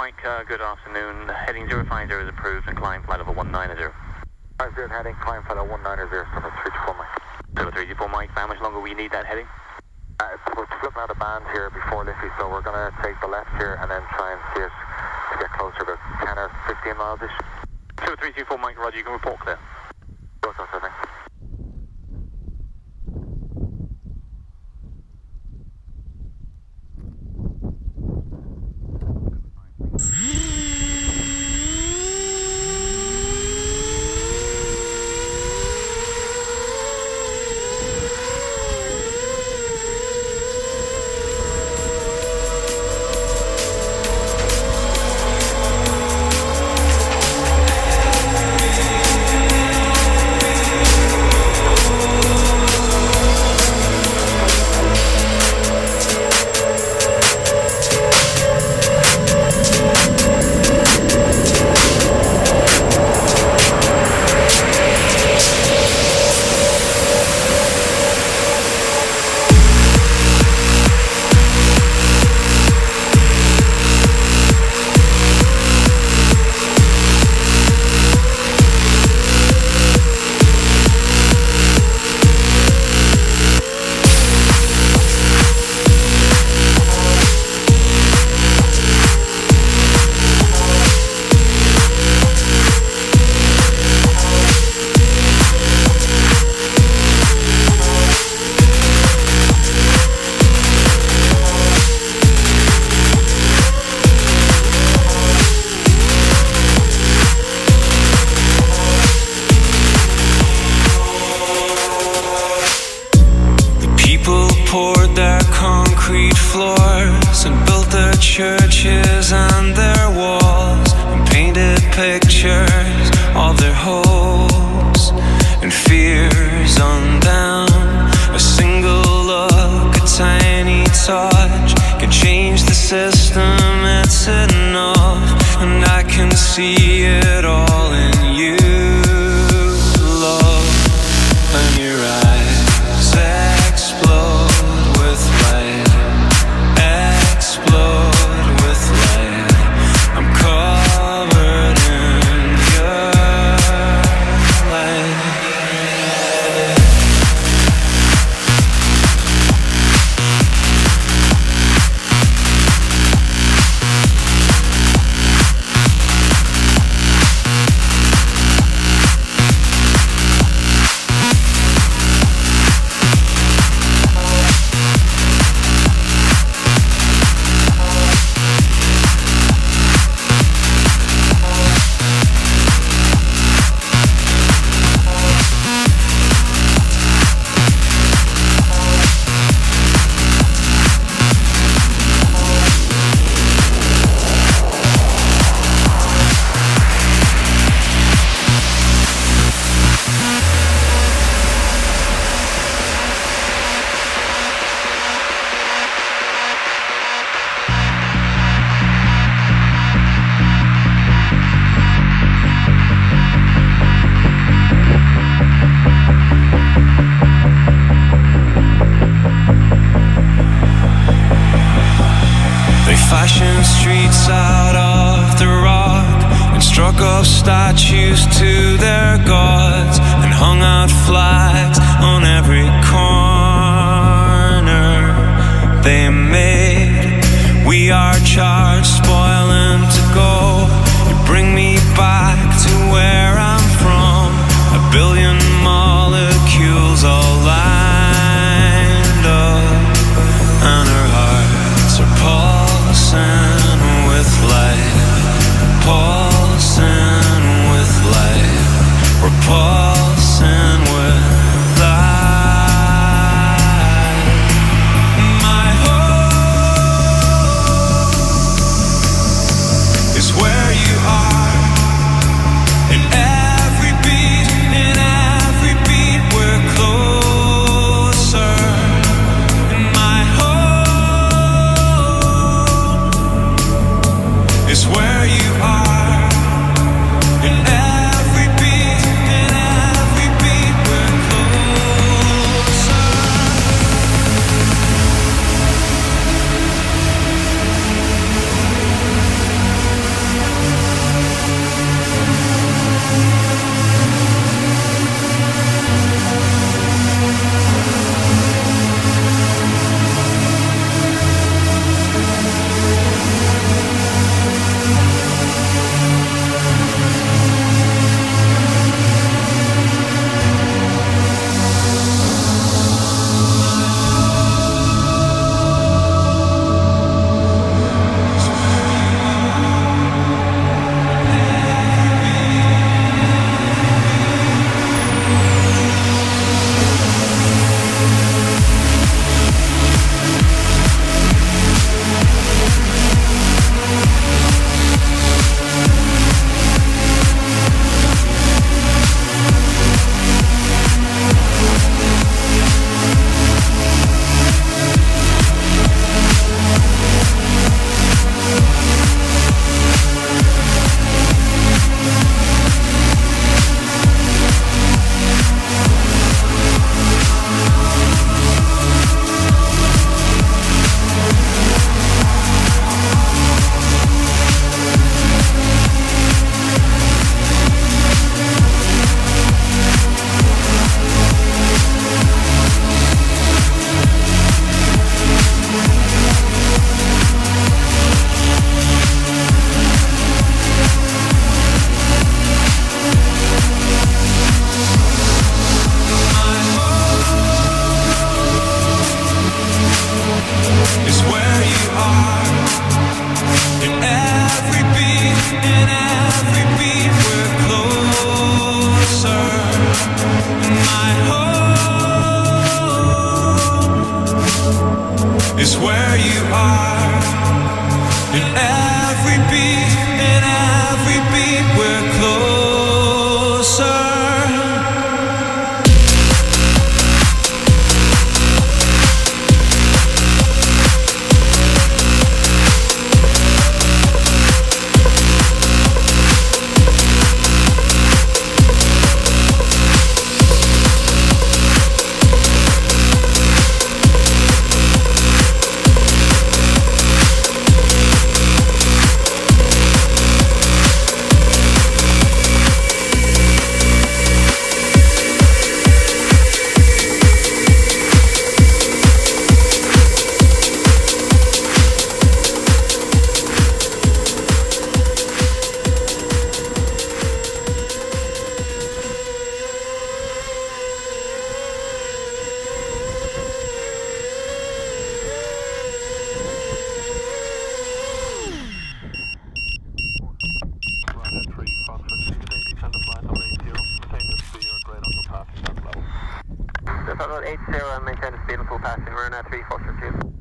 Mike, good afternoon. Heading 050 is approved and climb flight level 190. 50 heading, climb flight level 190, 324 Mike. 324 Mike, how much longer will you need that heading? We're flipping out of band here before Liffey, so we're going to take the left here and then try and see it to get closer, about 10 or 15 miles-ish. 324 Mike, roger, you can report clear. Go, thanks. Churches and their walls, and painted pictures of their hopes and fears undone. A single look, a tiny touch can change the system. It's enough, and I can see it all in you, love. And your eyes explode with light, explode. Streets out of the rock and struck up statues to their gods and hung out flags on every corner they made. We are charged, spoiling to go. You bring me back to where I'm from. A billion molecules all lined up, and our hearts are pulsing with life, pulsing with life. We're pulsing with life. My hope is where you are. In every beat we're closer. And my hope is where you are. In every beat we're closer. in every beat we're closer. My home is where you are. In every beat we're closer. About 80 and maintain the speed until passing. We're in 3 Foster 2.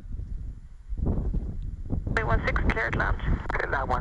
316 cleared land. That one.